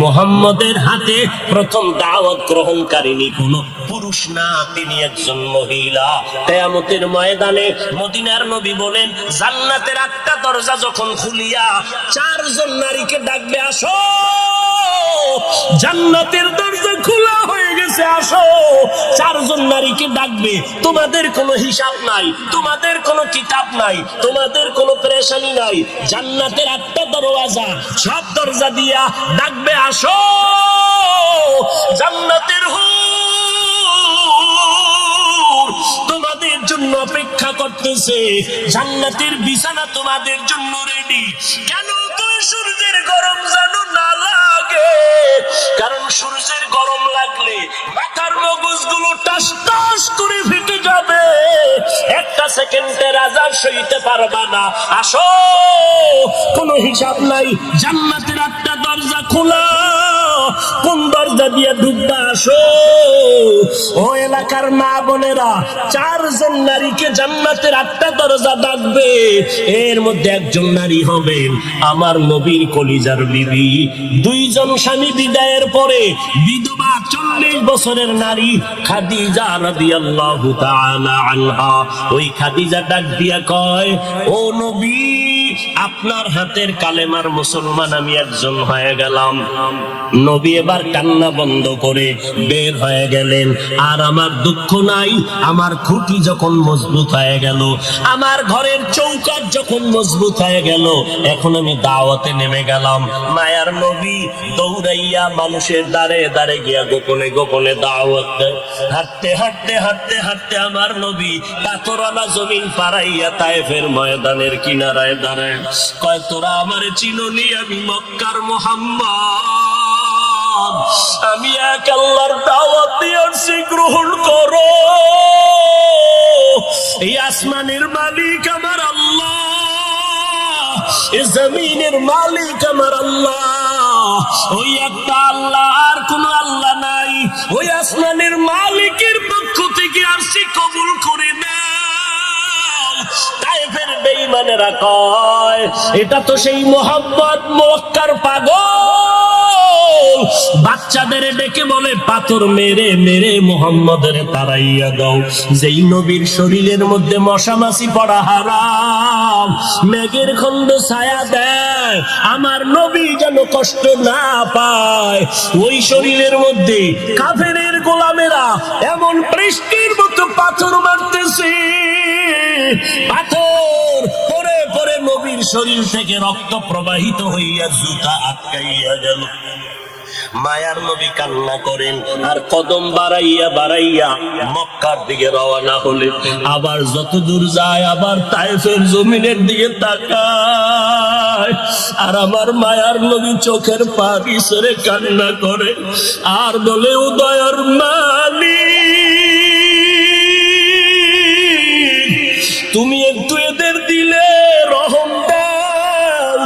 মুহাম্মদের হাতে প্রথম দাওয়াত গ্রহণকারিনী কোনো পুরুষ না, তিনি একজন মহিলা। কিয়ামতের ময়দানে মদিনার নবী বলেন, জান্নাতের 8টা দরজা যখন খুলিয়া 4 জন নারীকে ডাকবে, আসো, জান্নাতের দরজা খোলা হয়ে গেছে, আসো। 4 জন নারীকে ডাকবে, তোমাদের কোনো হিসাব নাই, তোমাদের কোনো কিতাব নাই, তোমাদের কোনো পেরেশানি নাই, জান্নাতের 8টা দরওয়াজা, সব দরজা দিয়া ডাকবে, আসো, জান্নাতের হুর তোমাদের জন্য অপেক্ষা করতেছে, জান্নাতের বিছানা তোমাদের জন্য রেডি। কেন তুই সূর্যের গরম জানো না লাগে? কারণ সূর্যের গরম লাগলে মাথার মগজগুলো টাস টাস করে ফেটে যাবে, একটা সেকেন্ডের আজাব সইতে পারবা না। আসো, কোনো হিসাব নাই, জান্নাতের 8টা দরজা খোলা, কোন দরজা দিয়ে ঢুকবা, আসো। ও এলাকার মা বোনেরা, 4 জন নারীকে জান্নাতের 8টা দরজা ডাকবে, এর মধ্যে একজন নারী হবেন আমার নবীর কলিজার বিবি। 2 জন স্বামী বিদায়ের পরে বিধবা 40 বছরের নারী খাদিজা রাদিয়াল্লাহু তাআলা আনহা। ওই খাদিজা ডাক দিয়া কয়, ও নবী, আপনার হাতের কালেমার মুসলমান আমি একজন হয়ে গেলাম। নবী এবার কান্না বন্ধ করে বের হয়ে গেলেন। আর আমার দুঃখ নাই, আমার খুঁটি যখন মজবুত হয়ে গেল, আমার ঘরের চৌকাঠ যখন মজবুত হয়ে গেল, এখন আমি দাওয়াতে নেমে গেলাম। মায়ার নবী দৌড়াইয়া মানুষের দ্বারে দ্বারে গিয়া গোপনে গোপনে দাওয়াত দেয়। হাঁটতে হাঁটতে হাঁটতে হাঁটতে আমার নবী পাথরওয়ালা জমিন পাড়াইয়া তায়েফের ময়দানের কিনারায় দাঁড়ায়। কয়, তোরা আমারে চিনোনি, আমি মক্কার মুহাম্মদ, আমি এক আল্লাহর দাওয়াত দিয়ে আসছি, গ্রহণ করো। এই আসমানের মালিক আমার আল্লাহ, এই জমিনের মালিক আমার আল্লাহ, ওই একটা আল্লাহ, আর কোন আল্লাহ নাই। ওই আসমানের মালিকের পক্ষ থেকে আসছি, কবুল করে না। তায়েফের বেঈমানেরা কয়, এটা তো সেই মুহাম্মদ মক্কার পাগল, বাচ্চাদের ডেকে বলে পাথর মেরে মেরে মুহাম্মদের তাড়াইয়া দাও। যেই নবীর শরীরের মধ্যে মশা মাছি পড়া হারাম, মেঘের খন্ড ছায়া দেয়, আমার নবী যেন কষ্ট না পায়, ওই শরীরের মধ্যে কাফেরের গোলামেরা এমন বৃষ্টির মতো পাথর মারতেছে, পাথর পরে পরে নবীর শরীর থেকে রক্ত প্রবাহিত হইয়া জুতা আটকাইয়া গেল। মায়ার নবী কান্না করেন, আর কদম বাড়াইয়া বাড়াইয়া মক্কার দিকে রওনা হলেন। আবার যত দূর যায়, আবার তায়েফের জমিনের দিকে তাকায়, আর আমার মায়ার নবী চোখের পানি ছেড়ে কান্না করে, আর বলে, ও দয়ার মালিক, তুমি একটু এদের দিলে রহম দাও।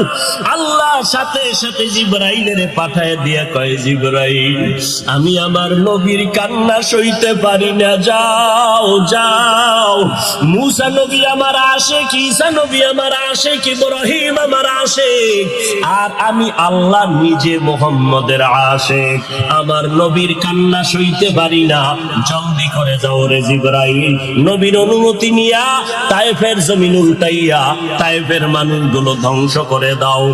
আল্লাহ সাথে সাথে জিবরাইলের পাঠায় দিয়া কয়, জিবরাইল, আমি আমার নবীর কান্না সইতে পারি না, যাও যাও। মুসা নবী আমার আশিক, ঈসা নবী আমার আশিক, ইব্রাহিম আমার আশিক, আর আমি আল্লাহ নিজে মুহাম্মদের আশিক, আমার নবীর কান্না সইতে পারি না, জলদি করে যাও রে জিবরাইল। নবীর অনুমতি নিয়া তায়েফের জমিন উল্টাইয়া তায়েফের মানুষগুলো ধ্বংস করে দাও।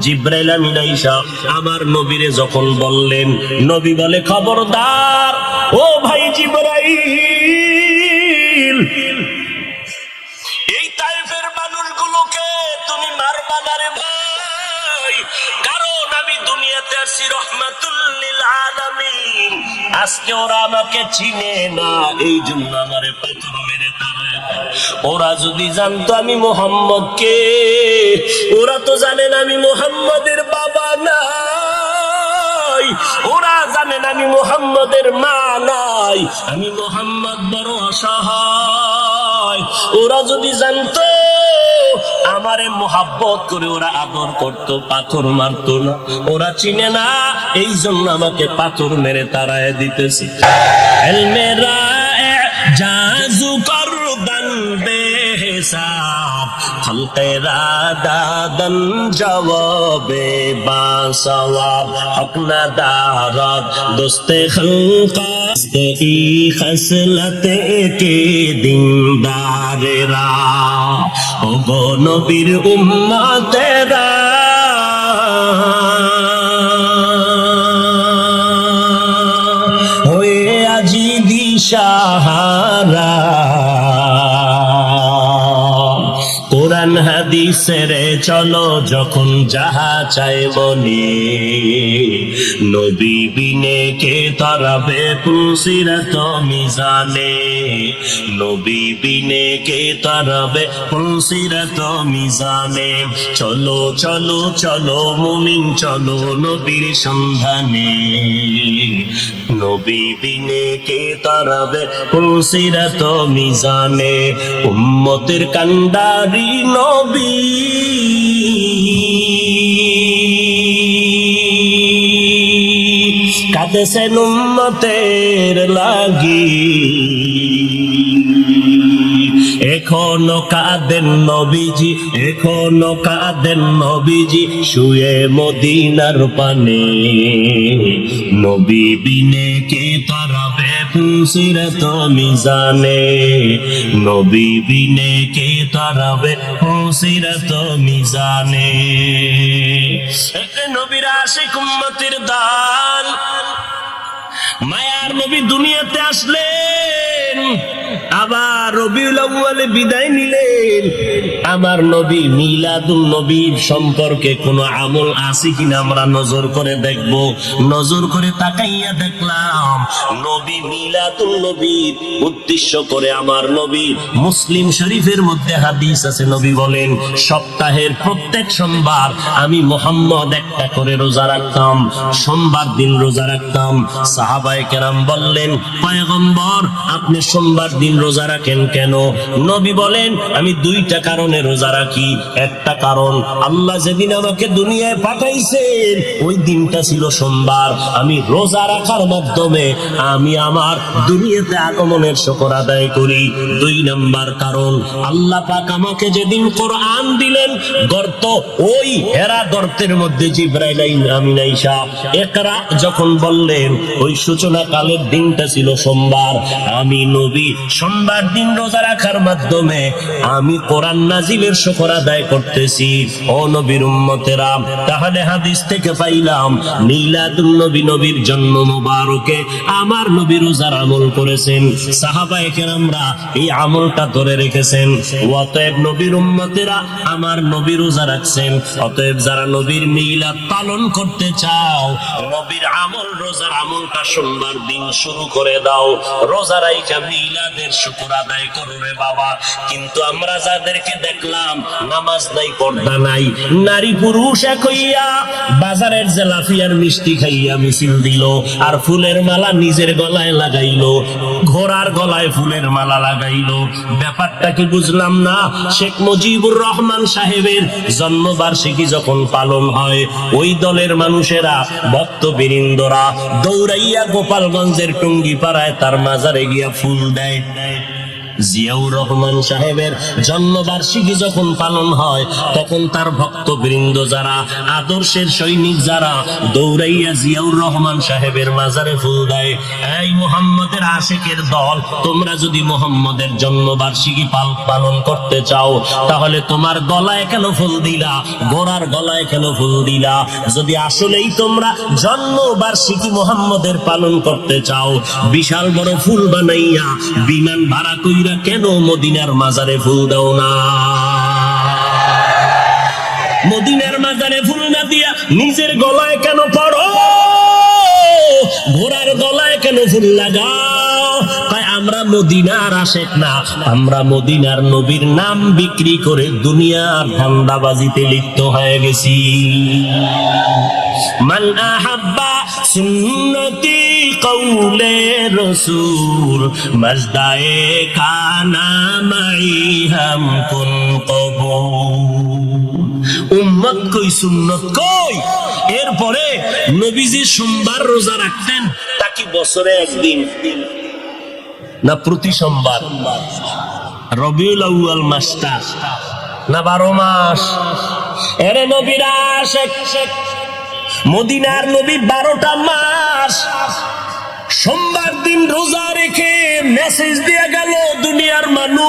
জিবরাইল আমিন আইসা আমার নবীরে যখন বললেন, নবী বলে, খবরদার ও ভাই জিবরাইল, এই তায়েফের মানুষগুলোকে তুমি মারবা না রে ভাই, কারণ আমি দুনিয়াতে আসছি রহমাতুল লিল আলামিন। আজকে ওরা আমাকে চিনে না, এই জন্য আমারে পাথর মেরে তাড়ায়। ওরা যদি জানতো আমি মুহাম্মদ কে, ওরা তো জানেন আমি মুহাম্মদের বাবা নাই, ওরা জানেন আমি মুহাম্মদের মা নাই, আমি মুহাম্মদ বড় অসহায়। ওরা যদি জানতো আমারে মোহাব্বত করে ওরা আদর করতো, পাথর মারতো না। ওরা চিনে না, এই জন্য আমাকে পাথর মেরে তাড়ায় দিতেছে। জাজু করদান বেহিসাব খলকেরা দাদন জবাবে বা সওয়াব হক না দারদ দোস্তে খলকা ই খসলতে কে দিনদারেরা ও গো নবীর উম্মতেরা হয়ে আজি দিশাহারা কোরআন হাদিসের চলো যখন যাহা চাই বলি নবী বিনে কে তারাবে পুলসিরাত মিজানে নবী বিনে কে তারাবে পুলসিরাত মিজানে চলো চলো চলো মুমিন চলো নবীর সন্ধানে নবী বিনে কে তারাবে পুলসিরাত মিজানে উম্মতের কান্ডারি নবী কাঁদেছেন উম্মতের লাগি এখনো কাঁদেন নবীজি এখনো কাঁদেন নবীজি শুয়ে মদিনার পানে নবী বিনে কে তারাবে পুলসিরাত মিজানে নবী বিনে কে তারাবে পুলসিরাত মিজানে নবীর আশিক উম্মতের দান মায়ার নবী দুনিয়াতে আসলেন আবার রবিউল আউয়ালে বিদায় নিলেন আমার নবী মিলাদুন নবীর সম্পর্কে কোনো আমল আছে কিনা আমরা নজর করে দেখব নজর করে তাকাইয়া দেখলাম নবী মিলাদুন নবীর উদ্দেশ্য করে আমার নবী মুসলিম শরীফের মধ্যে হাদিস আছে নবী বলেন সপ্তাহের প্রত্যেক সোমবার আমি মুহাম্মদ একটা করে রোজা রাখতাম সোমবার দিন রোজা রাখতাম সাহাবায়ে কেরাম বললেন পয়গম্বর আপনি সোমবার দিন রোজা রাখেন কেন নবী বলেন আমি দুইটা কারণে রোজা রাখি একটা কারণ আল্লাহ যেদিন আমাকে দুনিয়ায় পাঠাইছেন ওই দিনটা ছিল সোমবার আমি রোজা রাখার মাধ্যমে আমি আমার দুনিয়াতে আগমনের শুকর আদায় করি দুই নাম্বার কারণ আল্লাহ পাক আমাকে যেদিন কোরআন দিলেন গর্ত ওই হেরা গর্তের মধ্যে জিবরাইল আমিন আয়েশা ইকরা যখন বললেন ওই সূচনা কালের দিনটা ছিল সোমবার আমি নবী সোমবার দিন রোজা রাখার মাধ্যমে আমি কোরআন নাজিলের শুকর আদায় করতেছি ও নবীর উম্মতেরা তাহলে হাদিস থেকে পাইলাম মিলাদুন নবী নবীর জন্ম মোবারকে আমার নবী রোজার আমল করেছেন সাহাবায়ে কেরামরা এই আমলটা ধরে রেখেছেন অতএব নবীর উম্মতেরা আমার নবী রোজা রাখছেন অতএব যারা নবীর মিলাদ পালন করতে চাও নবীর আমল রোজার আমলটা সোমবার দিন শুরু করে দাও রোজা রাইখা মিলাদের শুকর আদায় করো রে বাবা কিন্তু আমরা যাদেরকে দেখলাম নামাজ নাই পর্দা নাই নারী পুরুষ এক হইয়া বাজারের জেলাফিয়ার মিষ্টি খাইয়া মিছিল দিল আর ফুলের মালা নিজের গলায় লাগাইলো ঘোড়ার গলায় ফুলের মালা লাগাইলো ব্যাপারটা কি বুঝলাম না শেখ মুজিবুর রহমান সাহেবের জন্মবার্ষিকী যখন পালন হয় ওই দলের মানুষেরা ভক্তবৃন্দরা দৌড়াইয়া গোপালগঞ্জের টুঙ্গিপাড়ায় তার মাজারে গিয়া ফুল দেয় জিয়াউর রহমান সাহেবের জন্মবার্ষিকী যখন পালন হয় তখন তার ভক্তবৃন্দ যারা আদর্শের সৈনিক যারা দৌড়াইয়া জিয়াউর রহমান সাহেবের মাজারে ফুল দেয় এই মুহাম্মদের আশিকের দল তোমরা যদি মুহাম্মদের জন্মবার্ষিকী পালন করতে চাও তাহলে তোমার গলায় কেন ফুল দিলা ঘোড়ার গলায় কেন ফুল দিলা যদি আসলেই তোমরা জন্মবার্ষিকী মুহাম্মদের পালন করতে চাও বিশাল বড় ফুল বানাইয়া বিমান ভাড়া কইরা কেন মদিনার মাজারে ফুল দাও না মদিনার মাজারে ফুল না দিয়া নিজের গলায় কেন পড়ো ঘোড়ার গলায় কেন ফুল লাগাও তাই আমরা মদিনার আশেক না আমরা মদিনার নবীর নাম বিক্রি করে দুনিয়ার ধান্দাবাজিতে লিপ্ত হয়ে গেছি মান আহাব্বা সুন্নতি কওলে রসূল মজদায়ে কানা মাই হাম কুন কবুল উম্মত কই সুন্নত কই এরপরে নবীজি সোমবার রোজা রাখতেন তা কি বছরে একদিন না প্রতি সোমবার রবিউল আউয়াল মাসটা না 12 মাস? এরে নবীর আশিক, মদিনার নবী 12টা মাস সোমবার দিন রোজা রেখে মেসেজ দিয়ে গেল দুনিয়ার মানুষ,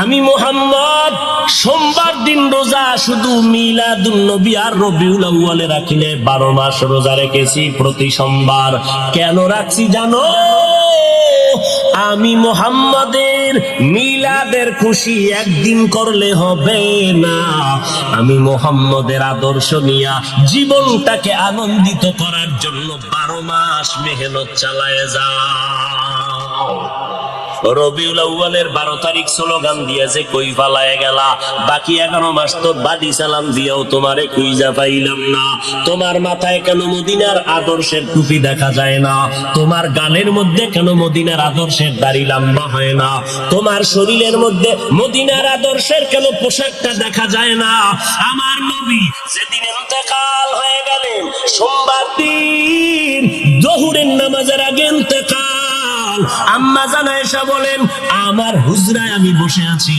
আমি মুহাম্মদ সোমবার দিন রোজা শুধু মিলাদুন নবী আর রবিউল আউয়ালে রাখিলে 12 মাস রোজা রেখেছি প্রতি সোমবার। কেন রাখছি জানো? আমি মুহাম্মাদের মিলাদের খুশি একদিন করলে হবে না, আমি মুহাম্মাদের আদর্শ নিয়া জীবনটাকে আনন্দিত করার জন্য 12 মাস মেহনত চালায় যাও। রবিউল আউয়ালের 12 তারিখ স্লোগান দিয়েছে কই ফালায় গেলা, বাকি 11 মাস তো বাড়ি সালাম দিয়েও তোমারে খুঁজা পাইলাম না। তোমার মাথায় কেন মদিনার আদর্শের টুপি দেখা যায় না? তোমার গালের মধ্যে কেন মদিনার আদর্শের দাড়ি লম্বা হয় না? তোমার শরীরের মধ্যে মদিনার আদর্শের কেন পোশাকটা দেখা যায় না? আমার নবী যেদিন ইন্তেকাল হয়ে গেলেন, সোমবার দিন জোহরের নামাজের আগে ইন্তেকাল, আম্মা জান আয়েশা বলেন আমার হুজরায় আমি বসে আছি,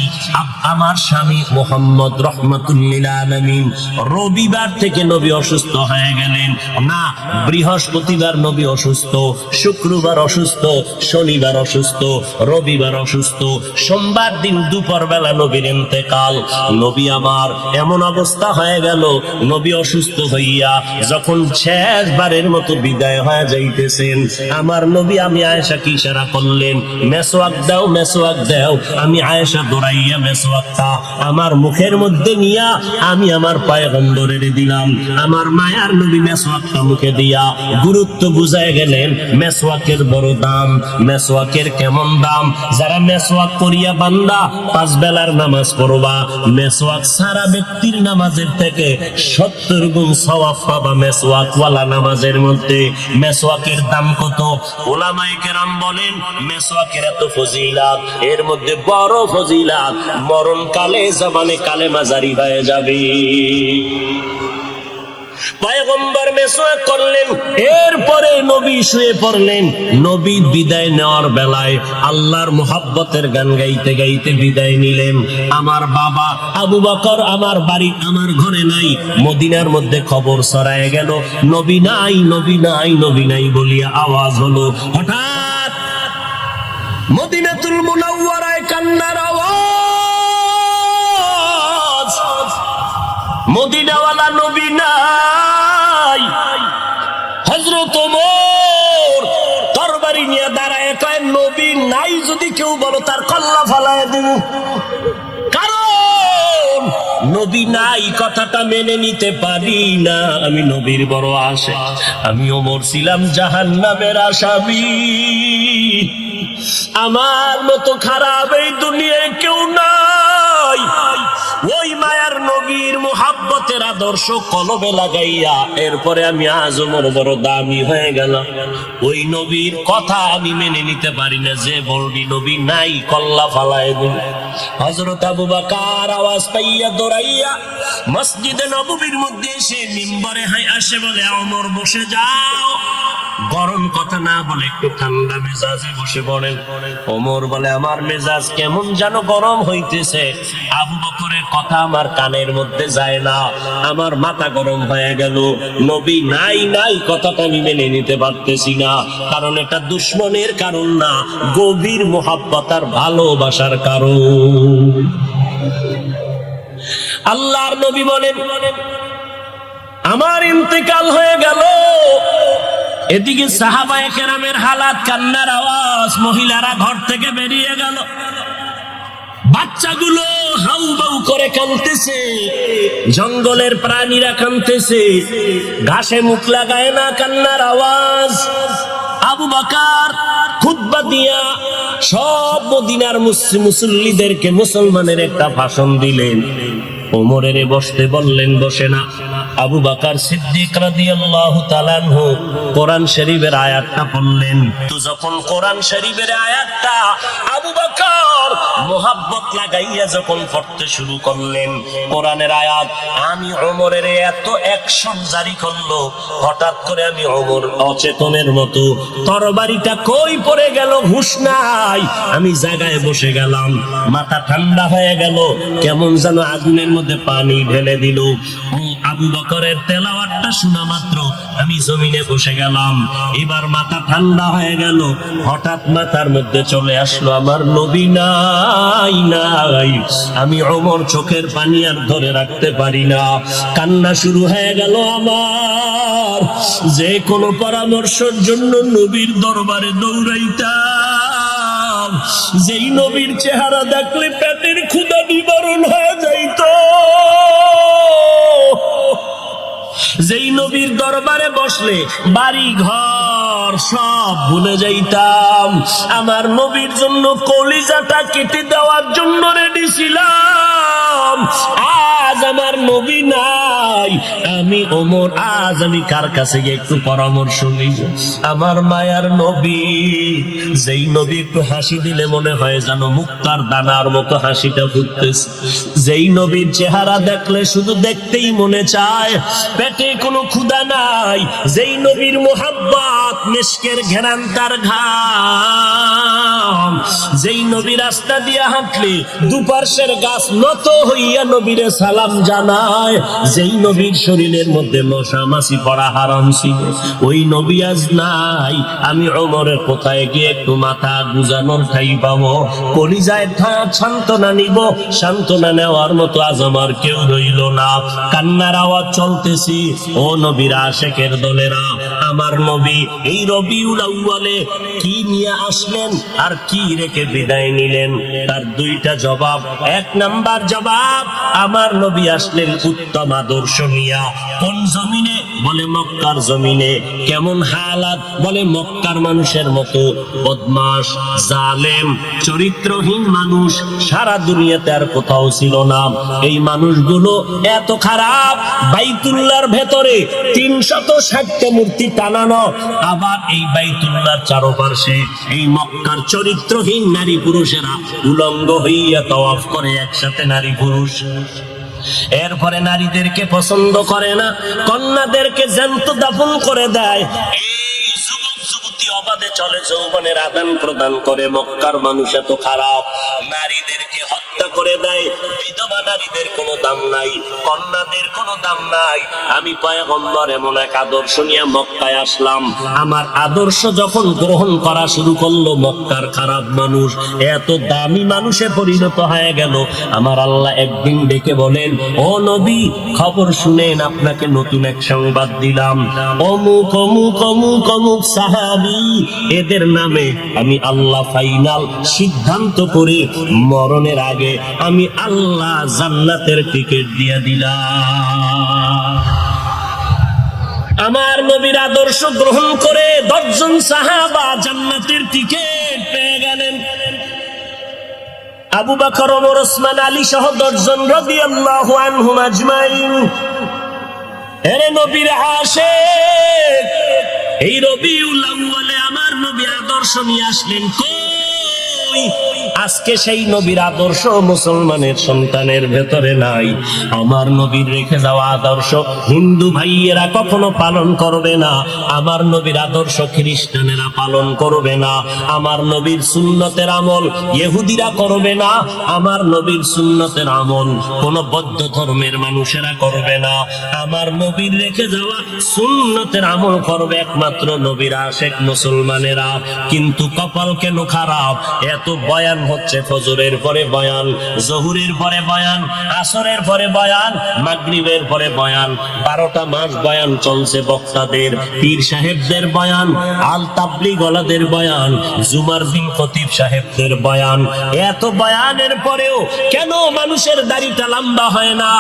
আমার স্বামী মুহাম্মদ রাহমাতুল লিল আলামিন রবিবার থেকে নবী অসুস্থ হয়ে গেলেন না, বৃহস্পতিবার নবী অসুস্থ, শুক্রবার অসুস্থ, শনিবার অসুস্থ, রবিবার অসুস্থ, সোমবার দিন দুপুর বেলা নবীর ইন্তেকাল। নবী আমার এমন অবস্থা হয়ে গেল, নবী অসুস্থ হইয়া যখন শেষবারের মতো বিদায় হয়ে যাইতেছেন, আমার নবী আমি আয়েশা কি ইশারা করলেন, মেসওয়াক দাও, মেসওয়াক দাও। আমি আয়েশা দৌড়াইয়া মেসওয়াকটা আমার মুখের মধ্যে নিয়া আমি আমার পয়গম্বরের দিলাম। আমার মায়ার নবী মেসওয়াকটা মুখে দিয়া গুরুত্ব বুঝায় গেলেন, মেসওয়াকের বড় দাম। মেসওয়াকের কেমন দাম? যারা মেসওয়াক করিয়া বান্দা 5 বেলার নামাজ পড়বা, মেসওয়াক সারা ব্যক্তির নামাজের থেকে 70 গুণ সওয়াব পাবা মেসওয়াক ওয়ালা নামাজের মধ্যে। মেসওয়াকের দাম কত? উলামায়ে কেরাম বলেন মেসওয়াকের এত ফজিলাত, এর মধ্যে বড় ফজিলাত মরণকালে জবানে কালেমা জারি হয়ে যাবে। পয়গম্বর মেসওয়াক করলেন, এরপরে নবী শুয়ে পড়লেন। নবী বিদায় নেওয়ার বেলায় আল্লাহর মুহাব্বতের গান গাইতে গাইতে বিদায় নিলেন। আমার বাবা আবু বকর আমার বাড়ি আমার ঘরে নাই, মদিনার মধ্যে খবর ছড়ায় গেল নবী নাই, নবী নাই, নবী নাই বলিয়া আওয়াজ হলো। হঠাৎ মদিনাতুল মুনাওয়ারায় কান্নার আওয়াজ, মদিনাওয়ালা নবী নাই। হযরত ওমর তরবারি নিয়ে দাঁড়ায় কয় নবী নাই যদি কেউ বলো তার কল্লা ফালায় দেব, কারণ নবী নাই কথাটা মেনে নিতে পারি না। আমি নবীর বড় আশিক, আমি ওমর ছিলাম জাহান্নামের আসামি। আমার মতো খারাপ এই দুনিয়ায় কেউ নাই। ওই মায়ার নবীর মুহাব্বতের আদর্শ কলবে লাগাইয়া এরপরে আমি আজ ওমর বড় দামি হয়ে গেলাম। ওই নবীর কথা আমি মেনে নিতে পারি না, যে বলবি নবী নাই কল্লা ফালায় দিন। হযরত আবু বকর আওয়াজ পাইয়া দৌড়াইয়া মসজিদে নববীর মধ্যে এসে মিম্বরে আসে বলে ওমর বসে যাও। গরম কথা না বলে একটু ঠান্ডা মেজাজে বসে পড়েন। ওমর বলে আমার মেজাজ কেমন যেন গরম হইতেছে, আবু বকরের কথা আমার কানের মধ্যে যায় না, আমার মাথা গরম হয়ে গেল। নবী নাই নাই কথাটা আমি মেনে নিতে পারতেছি না, কারণ এটা দুশ্মনের কারণ না, গভীর মুহাব্বত আর ভালোবাসার কারণ। আল্লাহর নবী বলেন আমার ইন্তেকাল হয়ে গেল, এদিকে সাহাবায়ে কেরামের হালাত, কান্নার আওয়াজ, মহিলারা ঘর থেকে বেরিয়ে গেল, বাচ্চাগুলো হাউ বাউ করে কাঁদতেছে, জঙ্গলের প্রাণীরা কাঁদতেছে, ঘাসে মুখ লাগায় না, কান্নার আওয়াজ। আবু বকর খুতবা দিয়া সব মদিনার মুসল্লিদেরকে মুসলমানের একটা ভাষণ দিলেন। ওমরের বসতে বললেন, বসে না। আবু বকর সিদ্দিক রাদিয়াল্লাহু তাআলা আনহু কোরআন শরীফের আয়াতটা পড়লেন। তো যখন কোরআন শরীফের আয়াতটা আবু বকর মোহাব্বত লাগাইয়া যখন পড়তে শুরু করলেন কোরআনের আয়াত, আমি ওমরের এত অ্যাকশন জারি করলো, হঠাৎ করে আমি ওমর অচেতনের মতো তরবারিটা কই পড়ে গেল হুঁশ নাই, আমি জায়গায় বসে গেলাম, মাথা ঠান্ডা হয়ে গেল, কেমন যেন আগুনের মধ্যে পানি ঢেলে দিল। আবু বকরের তেলাওয়াতটা শোনা মাত্র আমি জমিনে বসে গেলাম, এবার মাথা ঠান্ডা হয়ে গেল, হঠাৎ মাথার মধ্যে চলে আসলো আমার নবী নাই নাই। আমি ওমর চোখের পানি আর ধরে রাখতে পারি না, কান্না শুরু হয়ে গেল আমার। যে কোনো পরামর্শের জন্য নবীর দরবারে দৌড়াইতাম, যেই নবীর চেহারা দেখলে পেটের ক্ষুধা নিবারণ হয়ে যাইত, যেই নবীর দরবারে বসলে বাড়ি ঘর সব ভুলে যাইতাম, আমার নবীর জন্য কলিজাটা কেটে দেওয়ার জন্য রেডি ছিলাম। আজ আমার নবী নাই, আমি ওমর, আজ আমি কার কাছে গিয়ে একটু পরামর্শ নিব? আমার মায়ার নবী, যেই নবী একটু হাসি দিলে মনে হয় যেন মুক্তার দানার মতো হাসিটা ফুটতেছে, যেই নবীর চেহারা দেখলে শুধু দেখতেই মনে চায়, পেটে কোনো ক্ষুধা নাই, যেই নবীর মোহাব্বত মিশকের ঘেরান তার ঘাম, যেই নবী রাস্তা দিয়ে হাঁটলে দুপার্শ্বের গাছ নত হইয়া নবীরে সালাম জানায়, যেই নবীর শরীরের মধ্যে মশা মাছি পড়া হারাম ছিল, ওই নবী আজ নাই। আমি ওমরের কোথায় গিয়ে একটু মাথা গুজানোর ঠাই পাবো, কলিজায় সান্ত্বনা নিব, সান্ত্বনা নেওয়ার মতো আজ আমার কেউ রইল না। কান্নার আওয়াজ চলতেছি, ও নবীর আশেকের দলেরা, আমার নবী এই রবিউল আউয়ালে কি নিয়ে আসলেন আর কি রেখে বিদায় নিলেন? তার দুইটা জবাব। এক নাম্বার জবাব, আমার নবী আসলেন উত্তম আদর্শ নিয়া। কোন জমিনে? বলে মক্কার জমিনে। কেমন হালাত? বলে মক্কার মানুষের মতো বদমাশ, জালেম, চরিত্রহীন মানুষ সারা দুনিয়াতে আর কোথাও ছিল না। এই মানুষগুলো এত খারাপ, বাইতুল্লাহর ভেতরে 360টা মূর্তি টানানো, আবার এই বাইতুল্লাহর চারপাশে এই মক্কার চরিত্রহীন নারী পুরুষেরা উলঙ্গ হইয়া তাওয়াফ করে একসাথে নারী পুরুষ। এরপরে নারীদেরকে পছন্দ করে না, কন্যাদেরকে জ্যান্ত দাফন করে দেয়। এই যুবক যুবতী অবাধে চলে, যৌবনের আদান প্রদান করে। মক্কার মানুষ এত খারাপ, নারীদেরকে হত্যা করে দেয়। বিধবা নারীদের কোনো দাম নাই, কন্যাদের কোনো দাম নাই। আমি পয়গম্বর এমন এক আদর্শ নিয়ে মক্কায় আসলাম। আমার আদর্শ যখন গ্রহণ করা শুরু করলো, মক্কার খারাপ মানুষ এত দামি মানুষে পরিণত হয়ে গেল। আমার আল্লাহ একদিন ডেকে বলেন, ও নবী, খবর শুনেন, আপনাকে নতুন এক সংবাদ দিলাম। অমুক অমুক অমুক অমুক সাহাবী, এদের নামে আমি আল্লাহ ফাইনাল সিদ্ধান্ত করে মরণের আগে আমি আল্লাহ জান্নাতের টিকিট দিয়ে দিলাম। আমার নবীর আদর্শ গ্রহণ করে 10 জন সাহাবা জান্নাতের টিকিট পেয়ে গেলেন। আবু বকর, ওমর, ওসমান, আলী সহ 10 জন রাদিয়াল্লাহু আনহুম আজমাইন। এরে নবীর আশিক, এই রবিউল আউয়ালে আমার নবী আদর্শ নিয়ে আসলেন। কই আজকে সেই নবীর আদর্শ মুসলমানের সন্তানের ভেতরে নাই। আমার নবীর রেখে যাওয়া আদর্শ হিন্দু ভাইয়েরা কখনো পালন করবে না, আমার নবীর আদর্শ খ্রিস্টানেরা পালন করবে না, আমার নবীর সুন্নতের আমল ইহুদিরা করবে না, আমার নবীর সুন্নতের আমল কোন বৌদ্ধ ধর্মের মানুষেরা করবে না। আমার নবীর রেখে যাওয়া সুন্নতের আমল করবে একমাত্র নবীর আশিক মুসলমানেরা। কিন্তু কপাল কেন খারাপ, এত বয়ান হচ্ছে, ফজরের পরে বয়ান, জহুরের পরে বয়ান, আসরের পরে বয়ান, মাগরিবের পরে বয়ান, 12টা মাস বয়ান চলছে বক্তাদের, পীর সাহেবদের বয়ান, আল তাবলিগ ওয়ালাদের বয়ান, জুমার দিন খতিব সাহেবদের বয়ান। এত বয়ানের পরেও কেন মানুষের দাড়িটা লম্বা হয় না?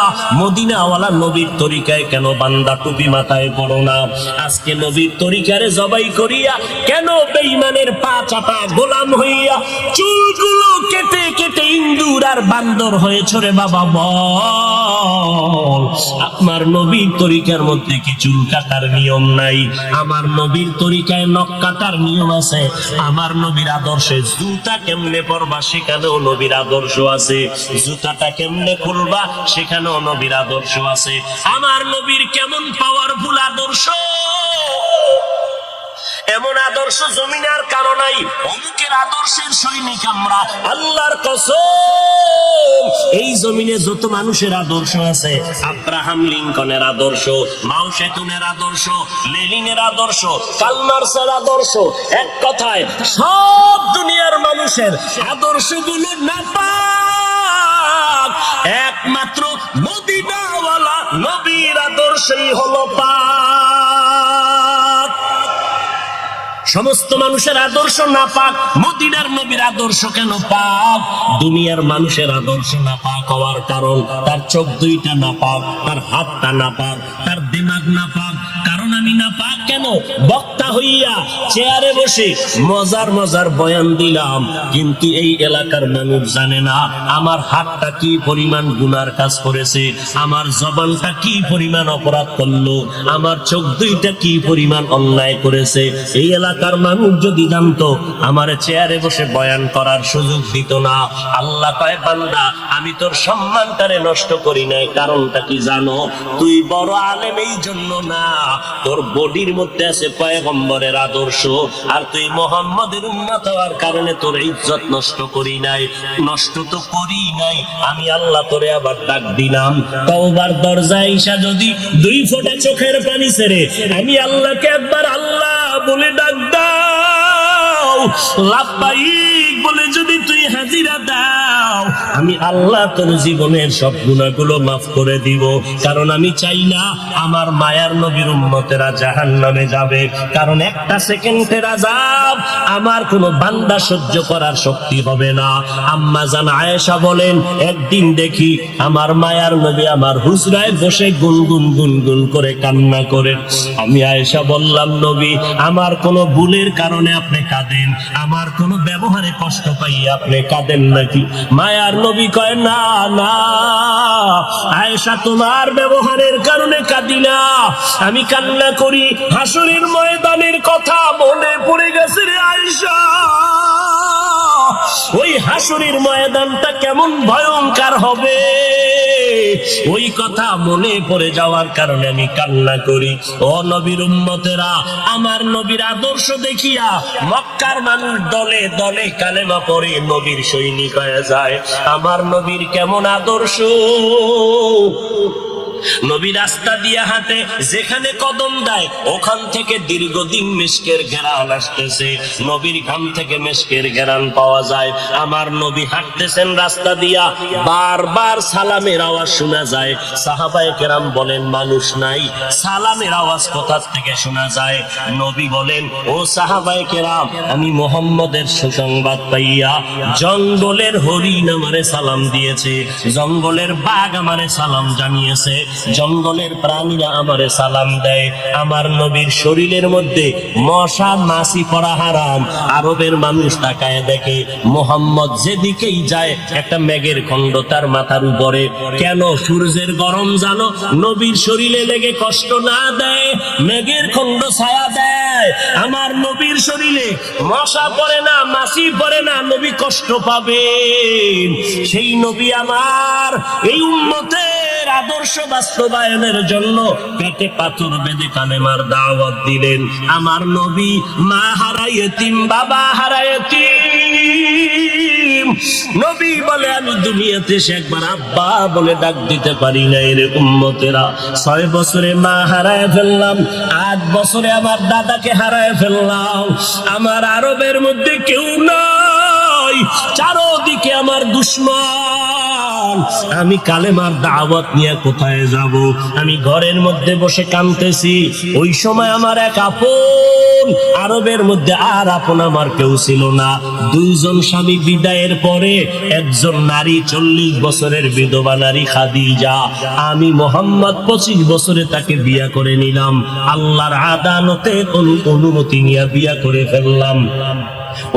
মদিনাওয়ালা নবীর তরিকায় কেন বান্দা টুপি মাথায় পড়ো না? আজকে নবীর তরিকারে জবাই করিয়া কেন বেঈমানের পা চাটা গোলাম হইয়া চুলগুলো চুলগুলো কেটে কেটে ইন্দুর আর বান্দর হয়েছ রে বাবা, বল আমার নবীর তরিকার মধ্যে কি চুল কাটার নিয়ম নাই? আমার নবীর তরিকায় নখ কাটার নিয়ম আছে। আমার নবীর আদর্শে জুতা কেমনে পরবা সেখানেও নবীর আদর্শ আছে। জুতাটা কেমনে খুলবা সেখানেও নবীর আদর্শ আছে। আমার নবীর কেমন পাওয়ারফুল আদর্শ, এমন আদর্শ জমিনে আর কারো নাই। অমুকের আদর্শের সৈনিক আমরা, আল্লাহর কসম। এই জমিনে যত মানুষের আদর্শ আছে, আব্রাহাম লিঙ্কনের আদর্শ, মাও সেতুনের আদর্শ, লেনিনের আদর্শ, কার্ল মার্ক্সের আদর্শ, এক কথায় সব দুনিয়ার মানুষের আদর্শগুলো নাপাক। একমাত্র মদিনাওয়ালা নবীর আদর্শই হলো পাক। সমস্ত মানুষের আদর্শ নাপাক, মদিনার নবীর আদর্শ কেন পাক? দুনিয়ার মানুষের আদর্শ নাপাক হওয়ার কারণ তার চোখ দুইটা নাপাক, তার হাতটা নাপাক, তার দিমাগ নাপাক। কারণ আমি নাপাক কেন? বক্তা হইয়া চেয়ারে বসে মজার মজার বয়ান দিলাম, কিন্তু এই এলাকার মানুষ জানে না আমার হাতটা কি পরিমাণ গুনার কাজ করেছে, আমার জবানটা কি পরিমাণ অপরাধ করলো, আমার চোখ দুইটা কি পরিমাণ অন্যায় করেছে। এই এলাকার মানুষ যদি জানতো, আমার চেয়ারে বসে বয়ান করার সুযোগ দিত না। আল্লাহ কয়, বান্দা আমি তোর সম্মানটারে নষ্ট করি নাই। কারণটা কি জানো? তুই বড় আলেম এই জন্য না, তোর বডির মধ্যে আছে পয়গম্বরের আদর্শ, আর তুই মুহাম্মদের উম্মত হওয়ার কারণে তোর ইজ্জত নষ্ট করি নাই। নষ্ট তো করি নাই, আমি আল্লাহ তোরে আবার ডাক দিলাম। তওবার দরজায় ঈশা যদি 2 ফোঁটা চোখের পানি ছেড়ে আমি আল্লাহকে একবার আল্লাহ বলে ডাক দাও, লাব্বাইক বলে যদি তুই হাজিরা দাও, আমি আল্লাহ তোর জীবনের সব গুনাহগুলো মাফ করে দিব। কারণ আমি চাই না আমার মায়ার নবীর উম্মতেরা জাহান্নামে যাবে। কারণ একটা সেকেন্ডের আযাব আমার কোনো বান্দা সহ্য করার শক্তি হবে না। আম্মা জান আয়েশা বলেন, একদিন দেখি আমার মায়ার নবী আমার হুজরায় বসে গুনগুন গুনগুন করে কান্না করেন। আমি আয়েশা বললাম, নবী আমার কোনো ভুলের কারণে আপনি কাঁদেন, আমার কোনো ব্যবহারে কষ্ট পাই আপনি কাঁদেন নাকি? মায়ার নবী কয়, না না আয়েশা, তোমার ব্যবহারের কারণে কাঁদি না, আমি কান্না করি হাসরের ময়দানের কথা মনে পড়ে গেছে রে আয়েশা। ওই হাসরের ময়দানটা কেমন ভয়ঙ্কর হবে, ওই কথা মনে পড়ে যাওয়ার কারণে আমি কান্না করি। ও নবীর উম্মতেরা, আমার নবীর আদর্শ দেখিয়া মক্কার মানুষ দলে দলে কালেমা পড়ে নবীর সৈনিক হয়ে যায়। আমার নবীর কেমন আদর্শ! নবী রাস্তা দিয়ে হাঁটে, যেখানে কদম দেয় ওখান থেকে দীর্ঘদিন মিশকের ঘেরান আসতেছে। নবীর ঘাম থেকে মিশকের ঘেরান পাওয়া যায়। আমার নবী হাঁটতেছেন রাস্তা দিয়া, বারবার সালামের আওয়াজ শোনা যায়। সাহাবায়ে কেরাম বলেন, মানুষ নাই, সালামের আওয়াজ কোথা থেকে শোনা যায়? নবী বলেন, ও সাহাবায়ে কেরাম, আমি মুহাম্মদের সুসংবাদ পাইয়া জঙ্গলের হরিণ আমারে সালাম দিয়েছে, জঙ্গলের বাঘ আমারে সালাম জানিয়েছে, জঙ্গলের প্রাণীরা আমারে সালাম দেয়। আমার নবীর শরীরের মধ্যে মশা মাছি পড়া হারাম। আরবের মানুষ তাকায় দেখে মুহাম্মদ যেদিকেই যায় একটা মেঘের খণ্ড তার মাথার উপরে। কেন? সূর্যের গরম জানো নবীর শরীরে লেগে কষ্ট না দেয়, মেঘের খণ্ড ছায়া দেয়। আমার নবীর শরীরে মশা পড়ে না, মাছি পড়ে না, নবী কষ্ট পাবেন। সেই নবী আমার এই উম্মতের আদর্শ বাস্তবায়নের জন্য পেটে পাথর বেঁধে কালেমার দাওয়াত দিলেন। আমার নবী মা হারা ইতিম, বাবা হারা ইতিম। নবী বলে, আমি দুনিয়াতে এসে একবার আব্বা বলে ডাক দিতে পারি না। এর উম্মতেরা 6 বছরে মা হারায় ফেললাম, 8 বছরে আমার দাদাকে হারায় ফেললাম। আমার আরবের মধ্যে কেউ নাই, চারদিকে আমার দুশমন। আমি কালেমার দাওয়াত নিয়ে কোথায় যাব? আমি ঘরের মধ্যে বসে কাঁদতেছি। ওই সময় আমার এক আপন, আরবের মধ্যে আর আপন আমার কেউ ছিল না। 2 জন স্বামী বিদায়ের পরে একজন নারী, 40 বছরের বিধবা নারী খাদিজা। আমি মুহাম্মদ 25 বছরে তাকে বিয়া করে নিলাম। আল্লাহর আদালতে অনুমতি নিয়ে বিয়া করে ফেললাম।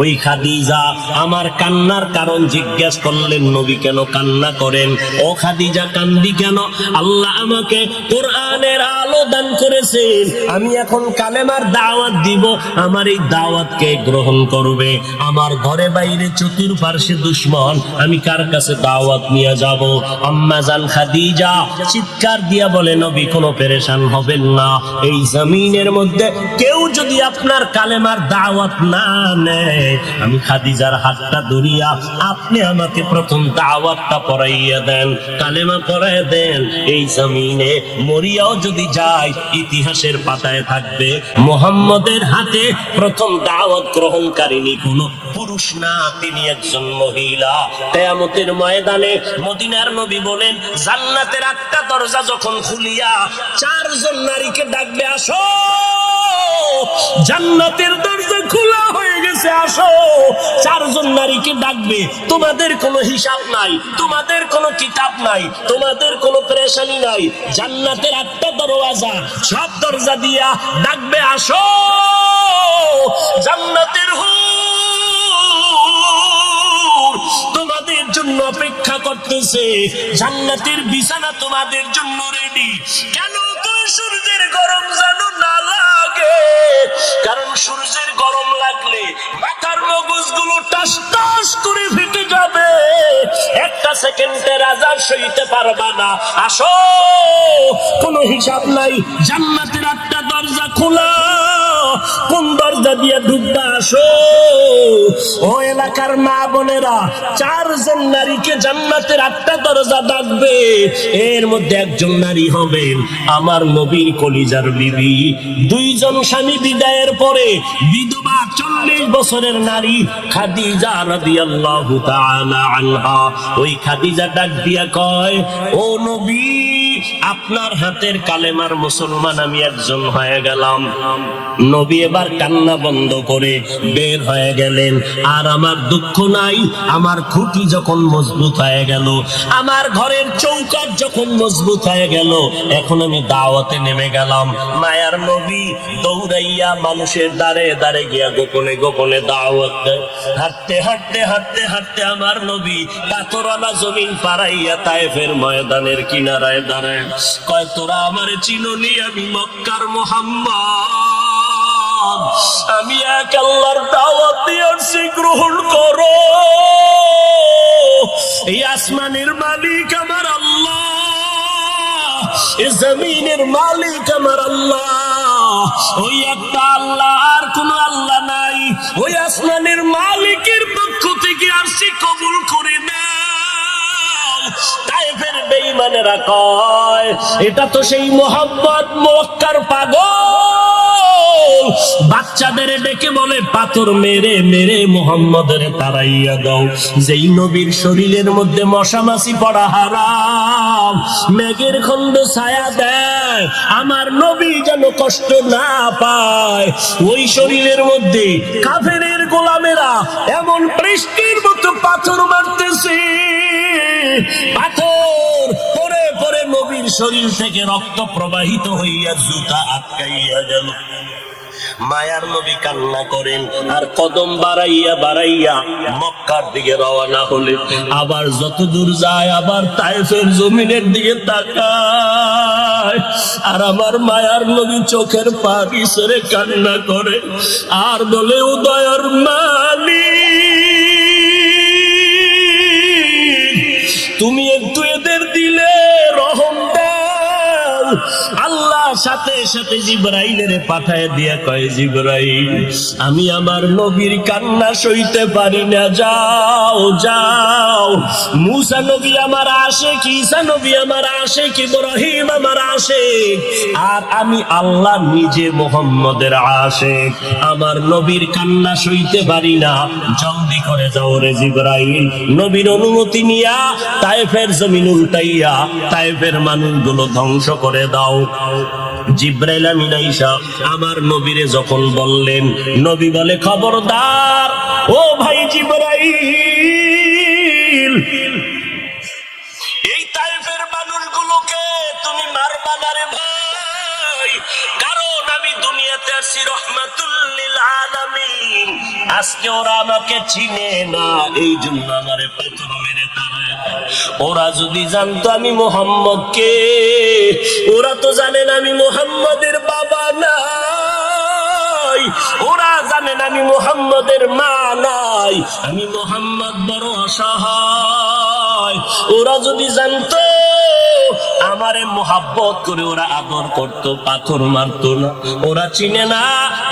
ওই খাদিজা আমার কান্নার কারণ জিজ্ঞেস করলেন, নবী কেন কান্না করেন? ও খাদিজা কান্দি কেন? আল্লাহ আমাকে কোরআনের আলো দান করেছেন, আমি এখন কালেমার দাওয়াত দিব, আমার এই দাওয়াতকে গ্রহণ করবে। আমার ঘরে বাইরে চতুর্পার্শ্বে দুশমন, আমি কার কাছে দাওয়াত নিয়ে যাব? আম্মা জান খাদিজা চিৎকার দিয়া বলে, নবী কোনো পেরেশান হবেন না, এই জমিনের মধ্যে কেউ যদি আপনার কালেমার দাওয়াত না নেয়, আমি খাদিজার হাতটা ধরিয়া আপনি আমাকে প্রথম দাওয়াতটা পড়াইয়া দেন, কালেমা পড়াইয়া দেন। এই জমিনে মরিয়াও যদি যায়, ইতিহাসের পাতায় থাকবে মুহাম্মদের হাতে প্রথম দাওয়াত গ্রহণকারিনী কোনো পুরুষ না, তিনি একজন মহিলা। কিয়ামতের ময়দানে মদিনার নবী বলেন, জান্নাতের 8টা দরজা যখন খুলিয়া 4 জন নারীকে ডাকবে, আসো, জান্নাতের দরজা খোলা হয়ে গেছে, আসো। 4 জন নারীকে ডাকবে, তোমাদের কোনো হিসাব নাই, তোমাদের কোনো কিতাব নাই, তোমাদের কোনো পেরেশানি নাই, জান্নাতের 8টা দরওয়াজা, সব দরজা দিয়া ডাকবে, আসো, জান্নাতের হুর তোমাদের জন্য অপেক্ষা করতেছে, জান্নাতের বিছানা তোমাদের জন্য রেডি। কেন তুই সূর্যের গরম যেন না লাগে, কারণ সূর্যের গরম লাগলে মাথার মগজগুলো টাস টাস করে ফেটে যাবে, একটা সেকেন্ডের আজাব সইতে পারবা না, আসো, কোনো হিসাব নাই, জান্নাতের 8টা দরজা খোলা, কোন দরজা দিয়ে ঢুকবা, আসো। ও এলাকার মা বোনেরা, 4 জন নারীকে জান্নাতের 8টা দরজা ডাকবে, এর মধ্যে একজন নারী হবেন আমার নবীর কলিজার বিবি। 2 জন স্বামী বিদায়ের পরে বিধবা 40 বছরের নারী খাদিজা রাদিয়াল্লাহু তাআলা আনহা। ওই খাদিজা ডাক দিয়া কয়, ও নবী, আপনার হাতের কালেমার মুসলমান আমি একজন হয়ে গেলাম। নবী এবার কান্না বন্ধ করে বের হয়ে গেলেন। আর আমার দুঃখ নাই, আমার খুঁটি যখন মজবুত হয়ে গেল, আমার ঘরের চৌকাঠ যখন মজবুত হয়ে গেল, এখন আমি দাওয়াতে নেমে গেলাম। মায়ার নবী দৌড়াইয়া মানুষের দ্বারে দ্বারে গিয়া গোপনে গোপনে দাওয়াত দেয়। হাঁটতে হাঁটতে হাঁটতে হাঁটতে আমার নবী পাথরওয়ালা জমিন পাড়াইয়া তায়েফের ময়দানের কিনারায় দাঁড়ায়। কয়, তোরা আমারে চিনোনি, আমি মক্কার মুহাম্মদ, আমি এক আল্লাহর দাওয়াত দিয়ে আসছি, গ্রহণ করো। এই আসমানের মালিক আমার আল্লাহ, এই জমিনের মালিক আমার আল্লাহ, ওই একটা আল্লাহ, আর কোন আল্লাহ নাই। ওই আসমানের মালিকের পক্ষ থেকে আসছি, কবুল করে নাও। তায়েফের বেঈমানেরা কয়, এটা তো সেই মোহাম্মদ মক্কার পাগল, বাচ্চাদের ডেকে বলে, পাথর মেরে মেরে মুহাম্মদের তাড়াইয়া দাও। যেই নবীর শরীরের মধ্যে মশা মাছি পড়া হারাম, মেঘের খন্ড ছায়া দেয়, আমার নবী যেন কষ্ট না পায়। ওই শরীরের মধ্যে কাফেরের গোলামেরা এমন বৃষ্টির মতো পাথর মারতেছে, পাথর পরে পরে নবীর শরীর থেকে রক্ত প্রবাহিত হইয়া জুতা আটকাইয়া গেল। মায়ার নবী কান্না করেন, আর কদম বাড়াইয়া বাড়াইয়া মক্কার দিকে রওনা হলেন। আবার যত দূর যায়, আবার তায়েফের জমিনের দিকে তাকায়, আর আমার মায়ার নবী চোখের পানি ছেড়ে কান্না করে, আর বলে, উদয়ের মালিক, তুমি একটু এদের দিলে রহম দাও। আল্লাহ সাথে সাথে জিবরাইলের পাঠায় দিয়া কয়, জিবরাইল, আমি আমার নবীর কান্না সইতে পারি না, যাও যাও। মুসা নবী আমার আশিক, ঈসা নবী আমার আশিক, ইব্রাহিম আমার আশিক, আর আমি আল্লাহ নিজে মুহাম্মদের আশিক, আমার নবীর কান্না সইতে পারি না, জলদি করে যাও রে জিবরাইল। নবীর অনুমতি নিয়া তায়েফের জমিন উল্টাইয়া তায়েফের মানুষগুলো ধ্বংস করে দাও। জিবরাইল আমিন আইসা আমার নবীরে যখন বললেন, নবী বলে, খবরদার ও ভাই জিবরাইল, এই তায়েফের মানুষগুলোকে তুমি মারবা না রে ভাই, কারণ আমি দুনিয়াতে আসছি রহমাতুল লিল আলামিন, আজকে ওরা আমাকে চিনে না, এই জন্য আমারে পাথর মেরে তাড়ায়। ওরা যদি জানতো আমি মুহাম্মদ কে, ওরা তো জানেন আমি মুহাম্মদের বাবা নাই, ওরা জানেন আমি মুহাম্মদের মা নাই, আমি মুহাম্মদ বড় অসহায়। ওরা যদি জানতো আমারে মোহাব্বত করে ওরা আদর করত, পাথর মারতো না। ওরা চিনে না,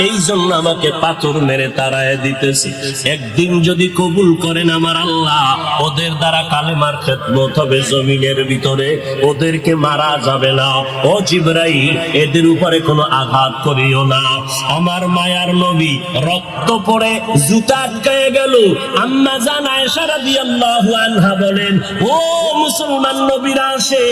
এই জন্য আমাকে পাথর মেরে তাড়ায় দিতেছে। একদিন যদি কবুল করেন আমার আল্লাহ, ওদের দ্বারা কালেমার খেদমত হবে জমিনের ভিতরে, ওদেরকে মারা যাবে না। ও জিবরাইল, এদের উপরে কোনো আঘাত করিও না। আমার মায়ার নবী রক্ত পড়ে জুতা আটকায় গেল। আম্মা জান আয়েশা রাদিয়াল্লাহু আনহা বলেন, ও মুসলমান নবীরা আসে,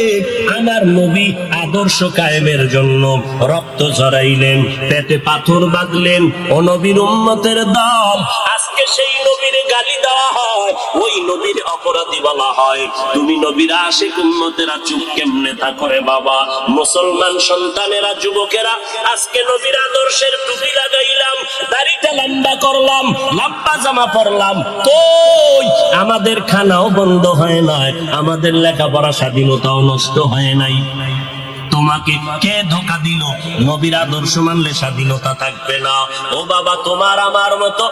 আমার নবী আদর্শ কায়েমের জন্য রক্ত ঝরাইলেন, পেটে পাথর বাঁধলেন। ও নবীর উম্মতের দল, আজকে সেই নবীর গালি দেওয়া হয়, ওই নবীর অপরাধী বলা হয়। তুমি নবীর আশিক উম্মতেরা চুপ কেমনে থাকো রে বাবা? মুসলমান সন্তানেরা, যুবকেরা, আজকে নবীর আদর্শের টুপি লাগাইলাম, দাড়িটা লম্বা করলাম, লম্বা জামা পরলাম, কই আমাদের খানাও বন্ধ হয় নাই, আমাদের লেখাপড়া স্বাধীনতাও নষ্ট হয় নাই। তোমাকে কে ধোকা দিল? নবীর আদর্শ মানলে স্বাধীনতা থাকবে না। ও বাবা, তোমার আমার মতো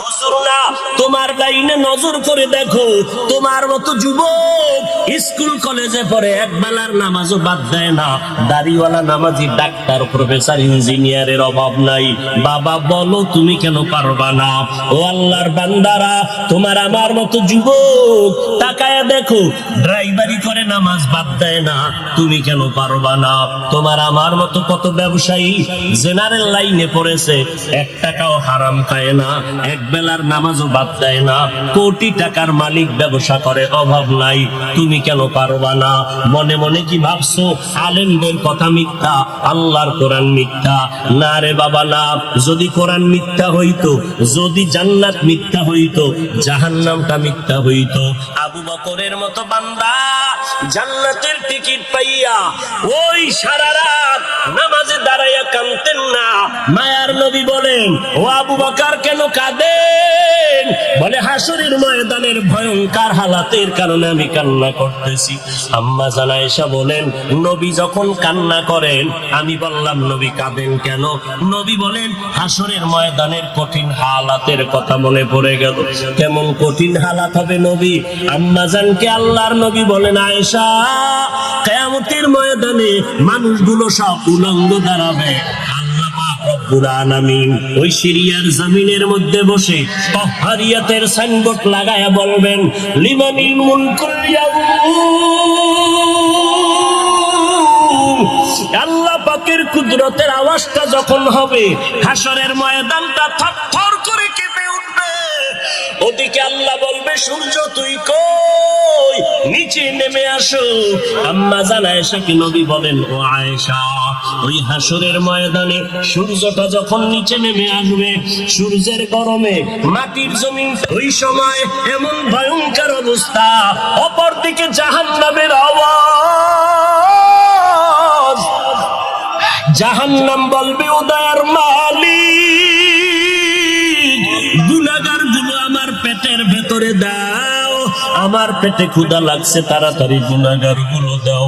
হুজুর না, তোমার লাইনে নজর করে দেখো, তোমার মতো যুবক স্কুল কলেজে পড়ে এক বেলার নামাজও বাদ দেয় না, দাড়িওয়ালা নামাজি ডাক্তার প্রফেসর ইঞ্জিনিয়ারের অভাব নাই। বাবা বলো, তুমি কেন পারবা না? ও আল্লাহর বান্দারা, তোমার আমার মতো যুবক তাকায়া দেখো, ড্রাইভারি করে নামাজ বাদ দেয় না, তুমি কেন পারবা না? তোমার আমার মতো কত ব্যবসায়ী জেনারেল লাইনে পড়েছে, এক টাকাও হারাম খায় না, এক বেলার নামাজও বাদ দেয় না, কোটি টাকার মালিক, ব্যবসা করে, অভাব নাই, তুমি কেন পারবা না? মনে মনে কি ভাবছো আলেমদের কথা মিথ্যা, আল্লাহর কোরআন মিথ্যা? না রে বাবা না। যদি কোরআন মিথ্যা হইতো, যদি জান্নাত মিথ্যা হইতো, জাহান্নামটা মিথ্যা হইতো। আবু বকরের মতো বান্দা জান্নাতের টিকিট পাইয়া ওই সারা রাত নামাজে দাঁড়াইয়া কাঁদতেন না। মায়ার নবী বলেন, ও আবু বকর কেন কাঁদেন? বলে, হাসরের ময়দানের ভয়ঙ্কর হালাতের কারণে আমি কান্না করতেছি। আম্মা জান আয়েশা বলেন, নবী যখন কান্না করেন, আমি বললাম নবী কাঁদেন কেন? নবী বলেন, হাসরের ময়দানের কঠিন হালাতের কথা মনে পড়ে গেল। কেমন কঠিন হালাত হবে নবী? আম্মা জানকে আল্লাহর নবী বলেন, আয়েশা, কিয়ামতের ময়দানে মানুষগুলো সব উলঙ্গ দাঁড়াবে। আল্লাহ পাক রব্বুল আলামিন ওই সিরিয়ার জমিনের মধ্যে বসে তাহরিয়াতের সাইনবোর্ড লাগায়া বলবেন, লিমানিল মুলকুল ইয়াউম। আল্লাহ পাকের কুদরতের আওয়াজটা যখন হবে, হাসরের ময়দানটা থরথর করে কেঁপে উঠবে। ওদিকে আল্লাহ বলবে, সূর্য তুই কই? নিচে নেমে আসো। আম্মা জান আয়েশাকে নবী বলেন, ও আয়েশা, ওই হাসরের ময়দানে সূর্যটা যখন নিচে নেমে আসবে, সূর্যের গরমে মাটির জমিন, ওই সময় এমন ভয়ঙ্কর অবস্থা, অপর দিকে জাহান্নামের আওয়াজ। জাহান্নাম বলবে, ও দয়ার মালিক, গুনাহগার গুলো আমার পেটের ভেতরে দাও, আমার পেটে ক্ষুধা লাগছে, তাড়াতাড়ি গুনাহগার গুলো দাও।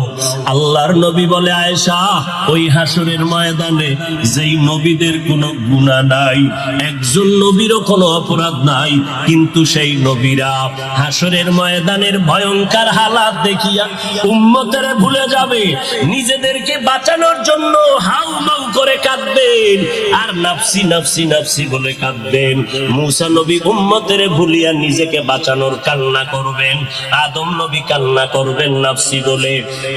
আল্লাহর নবী বলে, আয়েশা, ওই হাসরের ময়দানে যেই নবীদের কোনো গুনাহ নাই, একজন নবীরও কোনো অপরাধ নাই, কিন্তু সেই নবীরা হাসরের ময়দানের ভয়ঙ্কর হালাত দেখিয়া উম্মতেরে ভুলে যাবে, নিজেদেরকে বাঁচানোর জন্য হাউ মাউ করে কাঁদবেন, আর নাফসি নাফসি নাফসি বলে কাঁদবেন। মুসা নবী উম্মতেরে ভুলিয়া নিজেকে বাঁচানোর কান্না করবেন, আদম নবী কান্না করবেন নাফসি বলে।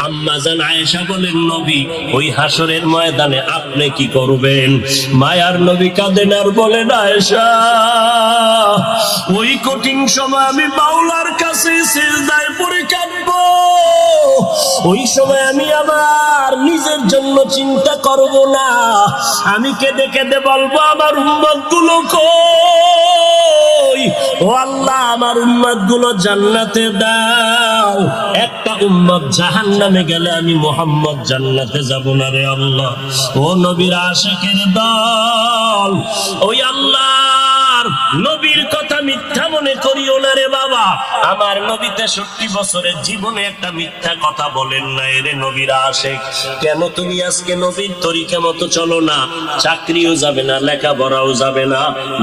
আম্মা জান আয়েশা বলেন, নবী, ওই হাসরের ময়দানে আপনি কি করবেন? মায়ার নবী কাঁদেন আর বলেন, আয়েশা, ওই কঠিন সময় আমি মাওলার কাছে সিজদায় পড়ে কাঁদবো। ওই সময় আমি আমার নিজের জন্য চিন্তা করব না, আমি কেঁদে কেঁদে বলবো, আমার উম্মত গুলো কই? ও আল্লাহ, আমার উম্মত গুলো জান্নাতে দাও। একটা উম্মত জাহান্নামে গেলে আমি মুহাম্মদ জান্নাতে যাব না রে আল্লাহ। ও নবীর আশিকের দল, ওই আল্লাহর নবীর কথা মিথ্যা মনে করিও না রে বাবা। আমার নবী 63 বছরের জীবনে একটা মিথ্যা কথা বলেন না রে নবীর আশিক। কেন তুমি আজকে নবীর তরিকা মতো চলো না? চাকরিও যাবে না, লেখাপড়াও যাবে না,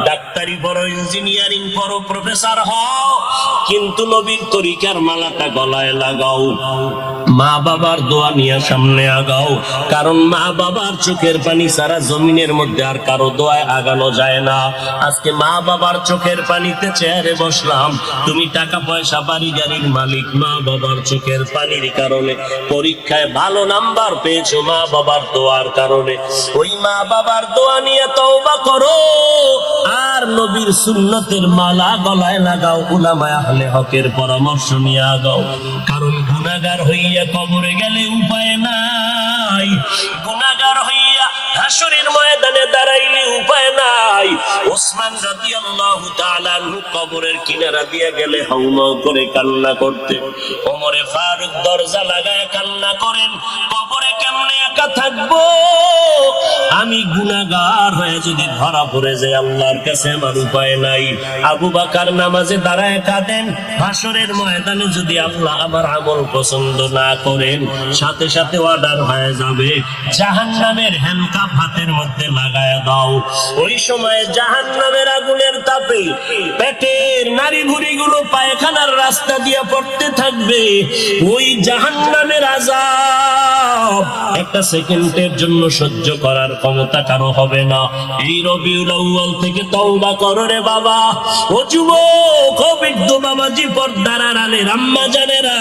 ডাক্তারি পড়ো, ইঞ্জিনিয়ারিং পড়ো, প্রফেসর হও, কিন্তু নবীর তরিকার মালাটা গলায় লাগাও, মা বাবার দোয়া নিয়ে সামনে আগাও। কারণ মা বাবার চোখের পানি সারা জমিনের মধ্যে আর কারো দোয়ায় আগানো যায় না। আজকে মা বাবার চোখের পানিতে চেয়ারে বসলাম, তুমি টাকা পয়সা বাড়ি গাড়ির মালিক, মা বাবার চোখের পানির কারণে পরীক্ষায় ভালো নাম্বার পেয়েছো মা বাবার দোয়ার কারণে। ওই মা বাবার দোয়া নিয়ে তওবা করো আর নবীর সুন্নতের মালা গলায় লাগাও, উলামায়ে আহলে হকের পরামর্শ নিয়ে আগাও। কারণ গুনাহগার হইয়া কবরে গেলে উপায় নাই, গুনাহগার হইয়া হাসরের ময়দানে দাঁড়াইলে উপায় নাই। ওসমান রাদিয়াল্লাহু তাআলা আনহু কবরের কিনারা দিয়ে গেলে হাউমাউ করে কান্না করতে, ওমরে ফারুক দরজা লাগায় কান্না করেন, কবরে কেমনে একা থাকবো, আমি গুনাহগার হয়ে যদি ধরা পড়ে যাই আল্লাহর কাছে আমার উপায় নাই। আবু বকর নামাজে দাঁড়ায় কাঁদেন, হাসরের ময়দানে যদি আল্লাহ আমার আমল পছন্দ না করেন সাথে সাথে অর্ডার হয়ে যাবে, জাহান্নামের হ্যান্ডকাপ হাতের মধ্যে লাগায় দাও। ওই সময় জাহান্নামের আগুনের তাপে পেটের নাড়ি ভুঁড়িগুলো পায়খানার রাস্তা দিয়ে পড়তে থাকবে। ওই জাহান্নামের আযাব একটা সেকেন্ডের জন্য সহ্য করার ক্ষমতা কারো হবে না। এই রবিউল আউয়াল থেকে তওবা করো রে বাবা। ও যুবক, ও বৃদ্ধ বাবাজি, পর্দার আড়ালের আম্মা জানেরা,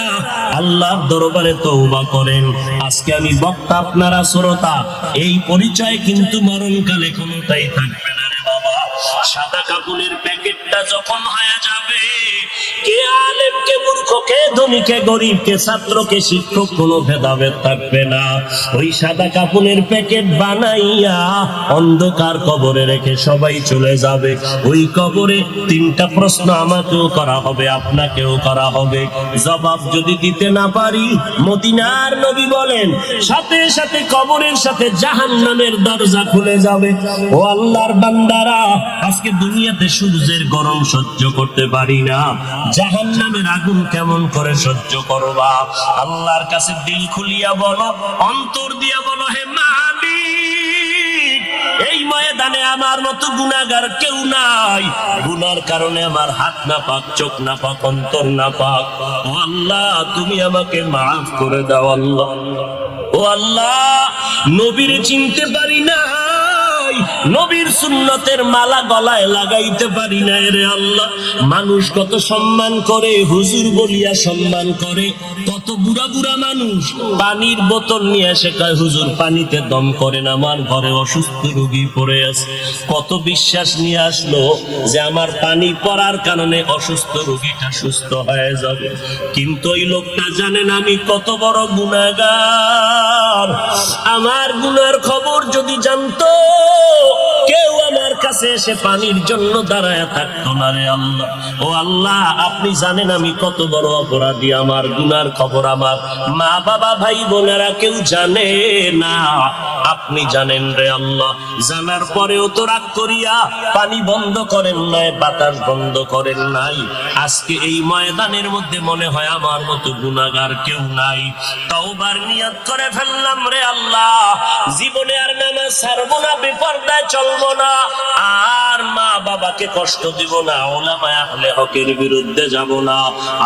আল্লাহর দরবারে তওবা করেন। আজকে আমি বক্তা, আপনারা শ্রোতা, এই পরিচয় কিন্তু মরণকালে কোনোটাই থাকবে না রে বাবা। সাদা কাপড়ের প্যাকেটটা যখন হয়ে যাবে, কে আলেম কে মূর্খ, কে ধনী কে গরিব, কে ছাত্র কে শিক্ষক, কোনো ভেদাভেদ থাকবে না। ওই সাদা কাপড়ের প্যাকেট বানাইয়া অন্ধকার কবরে রেখে সবাই চলে যাবে। ওই কবরে 3টা প্রশ্ন আমাকেও করা হবে, আপনাকেও করা হবে। জবাব যদি দিতে না পারি, মদিনার নবী বলেন সাথে সাথে কবরের সাথে জাহান্নামের দরজা খুলে যাবে। ও আল্লাহর বান্দারা, আজকে দুনিয়াতে সূর্যের গরম সহ্য করতে পারি না, জাহান্নামের আগুন কেমন করে সহ্য করবা? আল্লাহর কাছে দিল খুলিয়া বলো, অন্তর দিয়া বলো, হে মালিক, এই ময়দানে আমার মতো গুনাহগার কেউ নাই, গুনার কারণে আমার হাত না পাক, চোখ না পাক, অন্তর না পাক। ও আল্লাহ, তুমি আমাকে মাফ করে দাও আল্লাহ। ও আল্লাহ, নবীর চিনতে পারি না, নবীর সুন্নতের মালা গলায় লাগাইতে পারি না রে আল্লাহ। মানুষ কত সম্মান করে, হুজুর বলিয়া সম্মান করে, কত বুড়া বুড়া মানুষ পানির বোতল নিয়ে এসে কয় হুজুর পানিতে দম করেন, আমার ঘরে অসুস্থ রোগী পড়ে আছে। কত বিশ্বাস নিয়ে আসলো যে আমার পানি পড়ার কারণে অসুস্থ রোগীটা সুস্থ হয়ে যাবে, কিন্তু ওই লোকটা জানেন আমি কত বড় গুনাহগার। আমার গুনার খবর যদি জানতো, কেউ আমার কাছে এসে পানির জন্য দাঁড়ায় থাকতো না রে আল্লাহ। ও আল্লাহ, আপনি জানেন আমি কত বড় অপরাধী, আমার গুনার খবর আমার মা বাবা ভাই বোনেরা কেউ জানে না, আপনি জানেন রে আল্লাহ। জানার পরেও তো রাগ করিয়া পানি বন্ধ করেন নাই, বাতাস বন্ধ করেন নাই। আজকে এই ময়দানের মধ্যে মনে হয় আমার মতো গুনাহগার কেউ নাই। তওবার নিয়ত করে ফেললাম রে আল্লাহ, জীবনে আর নামাজ ছাড়বো না, বেপরদায় চলবো না, আর মা বাবাকে কষ্ট দিব না, উলামায়ে আহলে হকের বিরুদ্ধে যাব না।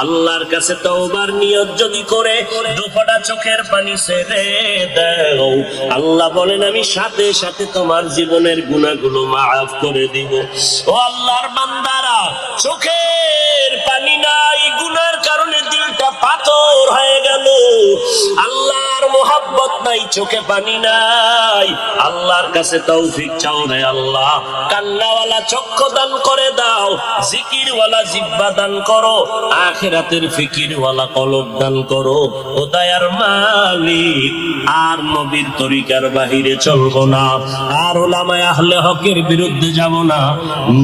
আল্লাহর কাছে তওবার নিয়ত যদি করে দুফোঁটা চোখের পানি ছেড়ে দাও, আল্লাহ বলেন আমি সাথে সাথে তোমার জীবনের গুনাহগুলো মাফ করে দিব। ও আল্লাহর বান্দারা, চোখের পানি নাই, গুনার কারণে দিলটা পাথর হয়ে গেল, আল্লাহর মোহাব্বত নাই, চোখে পানি নাই, আল্লাহর কাছে তৌফিক চাও রে আল্লাহ। কান্নাওয়ালা চক্ষু দান করে দাও, জিকিরওয়ালা জিহ্বা দান করো, আখিরাতের ফিকিরওয়ালা কলব দান করো। ও দয়ার মালিক, আর নবীর তরিকার বাহিরে চলবো না, আর উলামায়ে আহলে হকের বিরুদ্ধে যাব না,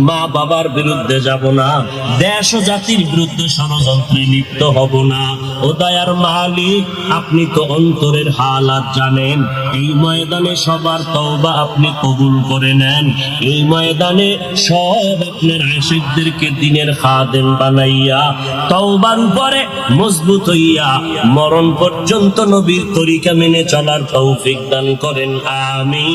মা বাবার বিরুদ্ধে যাব না, দেশ ও জাতির বিরুদ্ধে ষড়যন্ত্রে লিপ্ত হব না। ও দয়ার মালিক, আপনি তো অন্তর অন্তরের হালাত জানেন। এই ময়দানে সবার তওবা আপনি কবুল করে নেন। এই ময়দানে সব আপনার আশিকদেরকে দিনের খাদেম বানাইয়া তওবার উপরে মজবুত হইয়া মরণ পর্যন্ত নবীর তরিকা মেনে চলার তৌফিক দান করেন। আমিন।